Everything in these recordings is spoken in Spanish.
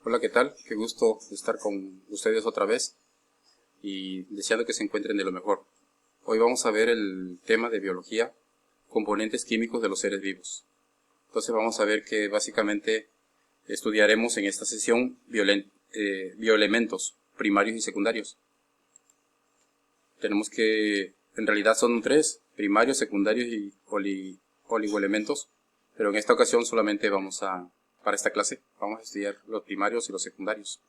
Hola, ¿qué tal? Qué gusto estar con ustedes otra vez y deseando que se encuentren de lo mejor. Hoy vamos a ver el tema de biología, componentes químicos de los seres vivos. Entonces vamos a ver que básicamente estudiaremos en esta sesión bioelementos primarios y secundarios. Tenemos que, en realidad son tres, primarios, secundarios y oligoelementos, pero en esta ocasión solamente para esta clase, vamos a estudiar los primarios y los secundarios.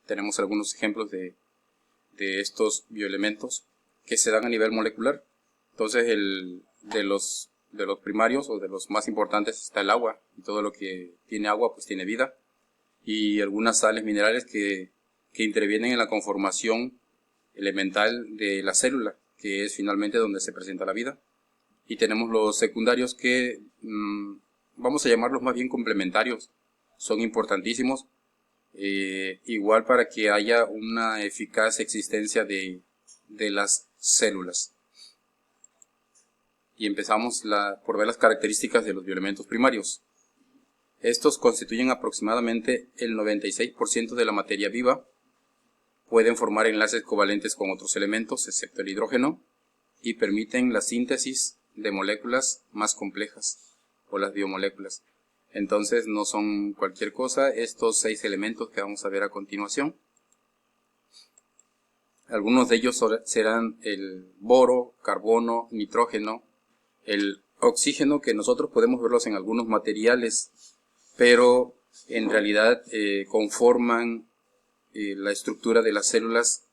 Tenemos algunos ejemplos de estos bioelementos que se dan a nivel molecular. Entonces, de los primarios o de los más importantes está el agua, y todo lo que tiene agua pues tiene vida, y algunas sales minerales que intervienen en la conformación elemental de la célula, que es finalmente donde se presenta la vida. Y tenemos los secundarios que vamos a llamarlos más bien complementarios, son importantísimos, igual para que haya una eficaz existencia de las células. Y empezamos por ver las características de los bioelementos primarios. Estos constituyen aproximadamente el 96% de la materia viva, pueden formar enlaces covalentes con otros elementos, excepto el hidrógeno, y permiten la síntesis de moléculas más complejas, o las biomoléculas. Entonces no son cualquier cosa estos 6 elementos que vamos a ver a continuación. Algunos de ellos serán el boro, carbono, nitrógeno, el oxígeno, que nosotros podemos verlos en algunos materiales, pero en realidad conforman la estructura de las células,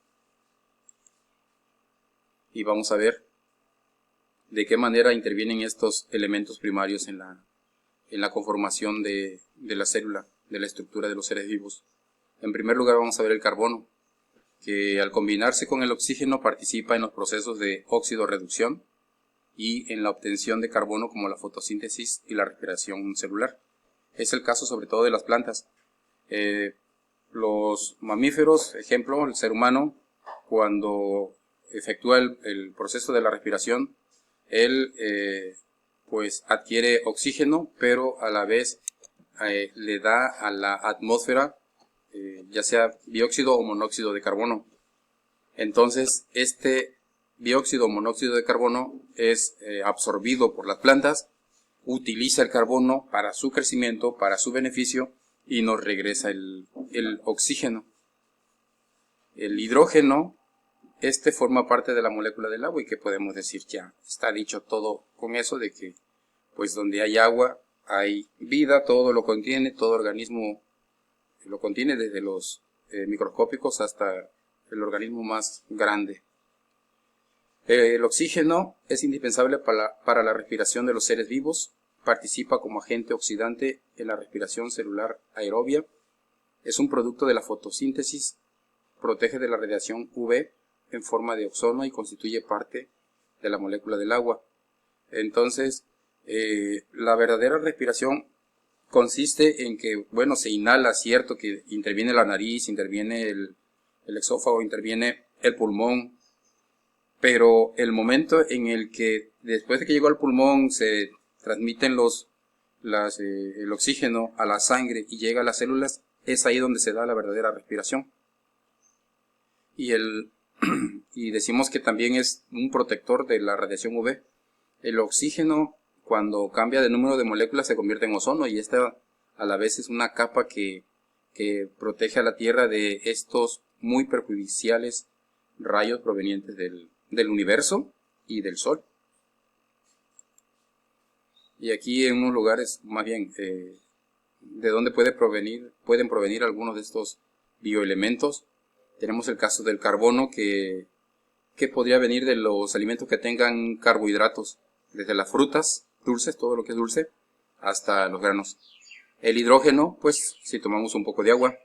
y vamos a ver de qué manera intervienen estos elementos primarios en la conformación de la célula, de la estructura de los seres vivos. En primer lugar vamos a ver el carbono, que al combinarse con el oxígeno participa en los procesos de óxido-reducción y en la obtención de carbono como la fotosíntesis y la respiración celular. Es el caso sobre todo de las plantas. Los mamíferos, ejemplo, el ser humano, cuando efectúa el proceso de la respiración, él pues adquiere oxígeno, pero a la vez le da a la atmósfera ya sea dióxido o monóxido de carbono. Entonces este dióxido o monóxido de carbono es absorbido por las plantas, utiliza el carbono para su crecimiento, para su beneficio, y nos regresa el oxígeno. El hidrógeno, forma parte de la molécula del agua, y que podemos decir, ya está dicho todo con eso, de que pues donde hay agua hay vida, todo lo contiene, todo organismo lo contiene, desde los microscópicos hasta el organismo más grande. El oxígeno es indispensable para la respiración de los seres vivos, participa como agente oxidante en la respiración celular aerobia, es un producto de la fotosíntesis, protege de la radiación UV en forma de ozono y constituye parte de la molécula del agua. Entonces, la verdadera respiración consiste en que, bueno, se inhala, cierto, que interviene la nariz, interviene el esófago, interviene el pulmón, pero el momento en el que, después de que llegó al pulmón, se transmiten el oxígeno a la sangre y llega a las células, es ahí donde se da la verdadera respiración. Y decimos que también es un protector de la radiación UV. El oxígeno, cuando cambia de número de moléculas, se convierte en ozono, y esta a la vez es una capa que protege a la Tierra de estos muy perjudiciales rayos provenientes del universo y del Sol. Y aquí en unos lugares, más bien, de donde pueden provenir algunos de estos bioelementos. Tenemos el caso del carbono, que podría venir de los alimentos que tengan carbohidratos, desde las frutas dulces, todo lo que es dulce, hasta los granos. El hidrógeno, pues si tomamos un poco de agua.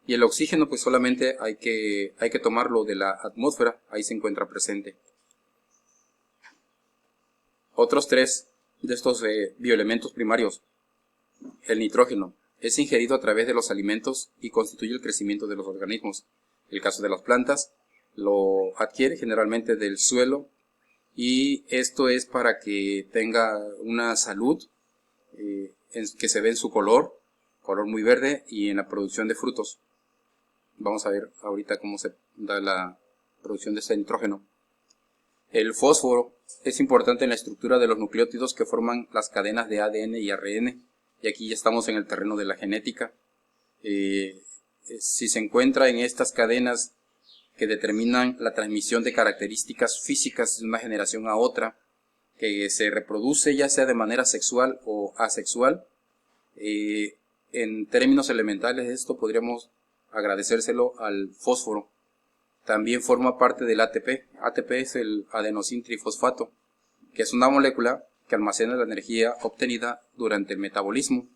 Y el oxígeno, pues solamente hay que tomarlo de la atmósfera, ahí se encuentra presente. Otros 3 de estos bioelementos primarios. El nitrógeno es ingerido a través de los alimentos y constituye el crecimiento de los organismos. El caso de las plantas lo adquiere generalmente del suelo, y esto es para que tenga una salud que se ve en su color color muy verde y en la producción de frutos. Vamos a ver ahorita cómo se da la producción de ese nitrógeno. El fósforo es importante en la estructura de los nucleótidos que forman las cadenas de ADN y ARN. Y aquí ya estamos en el terreno de la genética. Si se encuentra en estas cadenas que determinan la transmisión de características físicas de una generación a otra, que se reproduce ya sea de manera sexual o asexual, en términos elementales esto podríamos agradecérselo al fósforo. También forma parte del ATP. ATP es el adenosín trifosfato, que es una molécula que almacena la energía obtenida durante el metabolismo.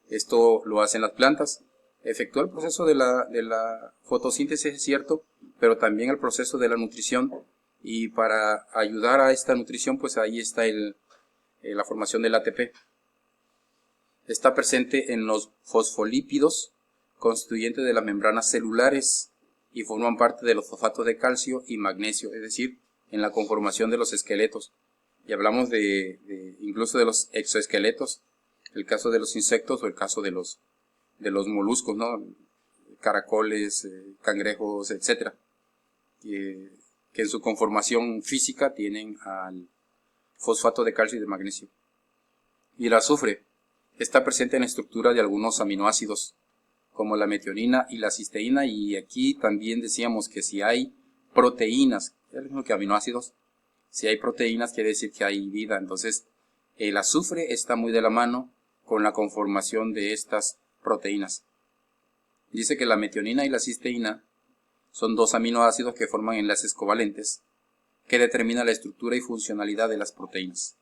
Esto lo hacen las plantas. Efectúa el proceso de la fotosíntesis, es cierto, pero también el proceso de la nutrición. Y para ayudar a esta nutrición, pues ahí está la formación del ATP. Está presente en los fosfolípidos, constituyentes de las membranas celulares, y forman parte de los fosfatos de calcio y magnesio, es decir, en la conformación de los esqueletos. Y hablamos incluso de los exoesqueletos, el caso de los insectos o el caso de los moluscos, ¿no? Caracoles, cangrejos, etcétera, que en su conformación física tienen al fosfato de calcio y de magnesio. Y el azufre está presente en la estructura de algunos aminoácidos, como la metionina y la cisteína, y aquí también decíamos que si hay proteínas, es lo mismo que aminoácidos, si hay proteínas quiere decir que hay vida. Entonces el azufre está muy de la mano con la conformación de estas proteínas. Dice que la metionina y la cisteína son dos aminoácidos que forman enlaces covalentes que determinan la estructura y funcionalidad de las proteínas.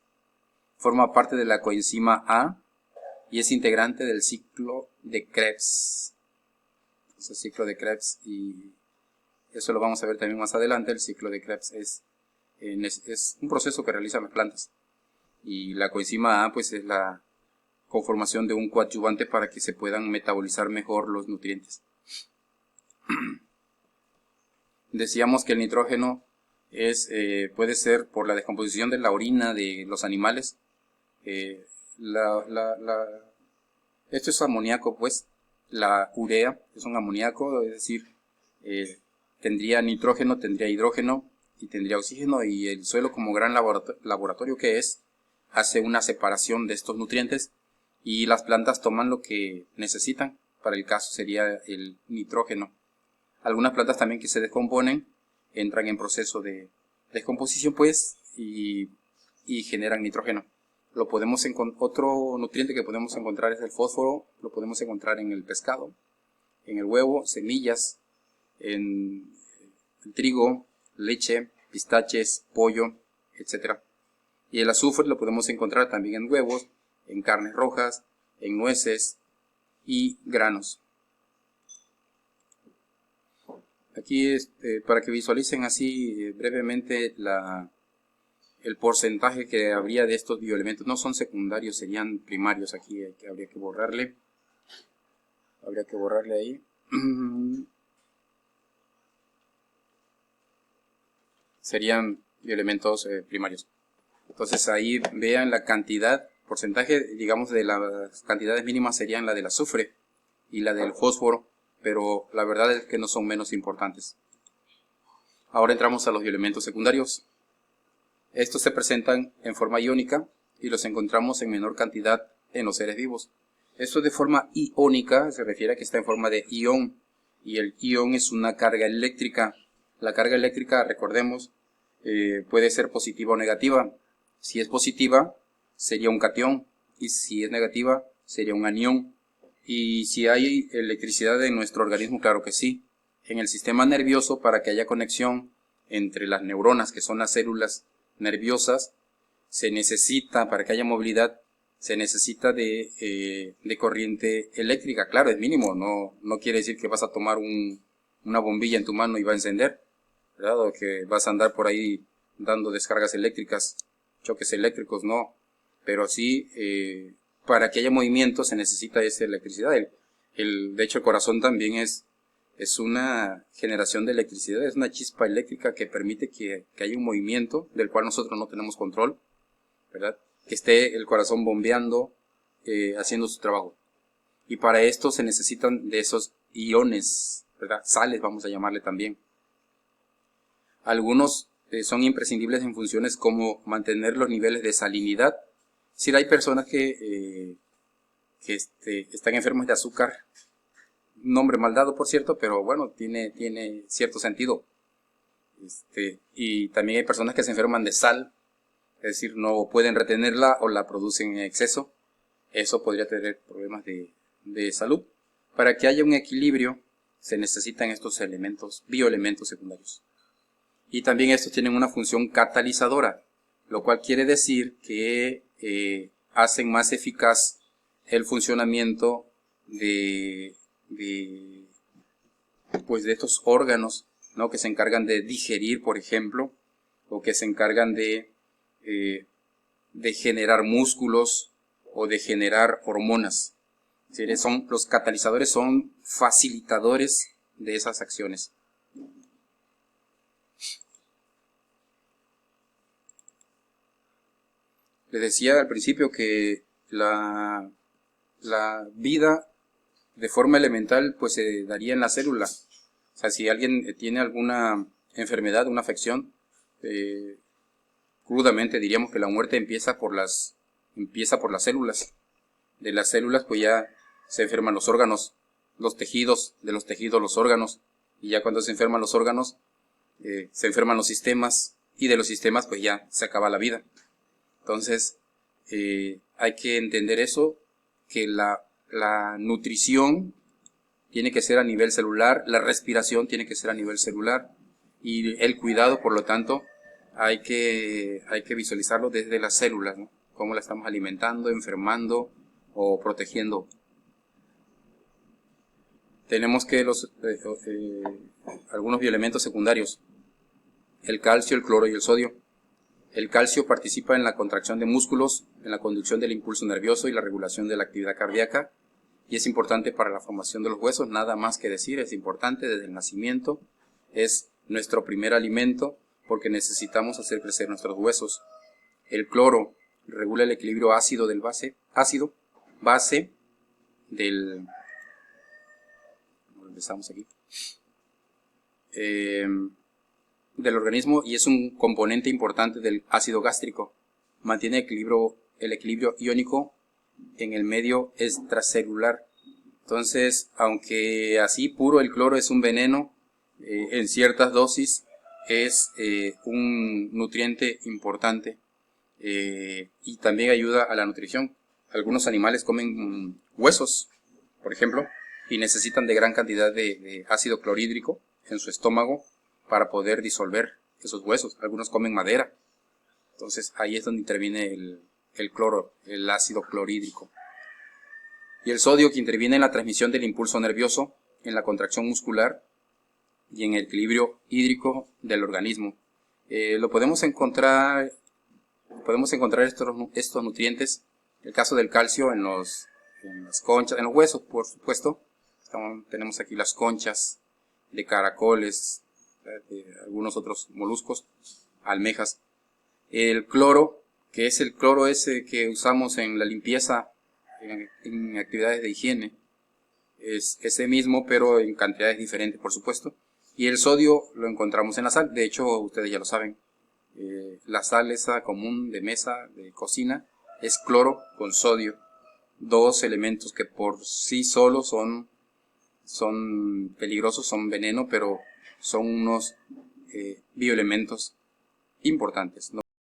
Forma parte de la coenzima A y es integrante del ciclo de Krebs. Ese ciclo de Krebs, y eso lo vamos a ver también más adelante. El ciclo de Krebs es un proceso que realizan las plantas. Y la coenzima A pues es la conformación de un coadyuvante para que se puedan metabolizar mejor los nutrientes. Decíamos que el nitrógeno puede ser por la descomposición de la orina de los animales. Esto es amoníaco, pues. La urea es un amoníaco, es decir, tendría nitrógeno, tendría hidrógeno y tendría oxígeno, y el suelo, como gran laboratorio que es, hace una separación de estos nutrientes y las plantas toman lo que necesitan. Para el caso sería el nitrógeno. Algunas plantas también que se descomponen entran en proceso de descomposición, pues, y generan nitrógeno. Otro nutriente que podemos encontrar es el fósforo. Lo podemos encontrar en el pescado, en el huevo, semillas, en el trigo, leche, pistaches, pollo, etc. Y el azufre lo podemos encontrar también en huevos, en carnes rojas, en nueces y granos. Aquí para que visualicen así brevemente el porcentaje que habría de estos bioelementos. No son secundarios, serían primarios. Aquí habría que borrarle. Habría que borrarle ahí. Serían bioelementos primarios. Entonces ahí vean la cantidad, porcentaje, digamos, de las cantidades mínimas serían la del azufre y la del fósforo, pero la verdad es que no son menos importantes. Ahora entramos a los bioelementos secundarios. Estos se presentan en forma iónica y los encontramos en menor cantidad en los seres vivos. Esto de forma iónica se refiere a que está en forma de ión, y el ión es una carga eléctrica. La carga eléctrica, recordemos, puede ser positiva o negativa. Si es positiva, sería un catión, y si es negativa, sería un anión. Y si hay electricidad en nuestro organismo, claro que sí. En el sistema nervioso, para que haya conexión entre las neuronas, que son las células nerviosas, se necesita, para que haya movilidad, se necesita de corriente eléctrica. Claro, es mínimo, no quiere decir que vas a tomar una bombilla en tu mano y va a encender, ¿verdad? O que vas a andar por ahí dando descargas eléctricas, choques eléctricos, no. Pero sí, para que haya movimiento se necesita esa electricidad. De hecho, el corazón también es una generación de electricidad, es una chispa eléctrica que permite que haya un movimiento del cual nosotros no tenemos control, ¿verdad? Que esté el corazón bombeando, haciendo su trabajo. Y para esto se necesitan de esos iones, ¿verdad? Sales, vamos a llamarle también. Algunos son imprescindibles en funciones como mantener los niveles de salinidad. Si hay personas que están enfermos de azúcar, nombre mal dado por cierto, pero bueno, tiene cierto sentido. Y también hay personas que se enferman de sal, es decir, no pueden retenerla o la producen en exceso. Eso podría tener problemas de salud. Para que haya un equilibrio se necesitan estos elementos, bioelementos secundarios. Y también estos tienen una función catalizadora, lo cual quiere decir que hacen más eficaz el funcionamiento de estos órganos, ¿no? Que se encargan de digerir, por ejemplo, o que se encargan de generar músculos o de generar hormonas. Los catalizadores son facilitadores de esas acciones. Les decía al principio que la vida de forma elemental pues se daría en la célula. O sea, si alguien tiene alguna enfermedad, una afección, crudamente diríamos que la muerte empieza por las células. De las células pues ya se enferman los órganos, los tejidos, de los tejidos los órganos, y ya cuando se enferman los órganos, se enferman los sistemas, y de los sistemas pues ya se acaba la vida. Entonces, hay que entender eso, que la nutrición tiene que ser a nivel celular, la respiración tiene que ser a nivel celular, y el cuidado, por lo tanto, hay que visualizarlo desde las células, ¿no? Cómo la estamos alimentando, enfermando o protegiendo. Tenemos que algunos bioelementos secundarios: el calcio, el cloro y el sodio. El calcio participa en la contracción de músculos, en la conducción del impulso nervioso y la regulación de la actividad cardíaca, y es importante para la formación de los huesos. Nada más que decir, es importante desde el nacimiento, es nuestro primer alimento porque necesitamos hacer crecer nuestros huesos. El cloro regula el equilibrio ácido base del organismo, y es un componente importante del ácido gástrico. Mantiene el equilibrio iónico en el medio extracelular. Entonces, aunque así puro el cloro es un veneno, en ciertas dosis es un nutriente importante, y también ayuda a la nutrición. Algunos animales comen huesos, por ejemplo, y necesitan de gran cantidad de ácido clorhídrico en su estómago para poder disolver esos huesos. Algunos comen madera. Entonces ahí es donde interviene el cloro, el ácido clorhídrico. Y el sodio, que interviene en la transmisión del impulso nervioso, en la contracción muscular y en el equilibrio hídrico del organismo. Podemos encontrar estos nutrientes, el caso del calcio en las conchas, en los huesos, por supuesto. Tenemos aquí las conchas de caracoles, de algunos otros moluscos, almejas. El cloro, que es el cloro ese que usamos en la limpieza, en actividades de higiene, es ese mismo, pero en cantidades diferentes, por supuesto. Y el sodio lo encontramos en la sal. De hecho, ustedes ya lo saben, la sal esa común de mesa, de cocina, es cloro con sodio. Dos elementos que por sí solos son peligrosos, son veneno, pero son unos bioelementos importantes, ¿no?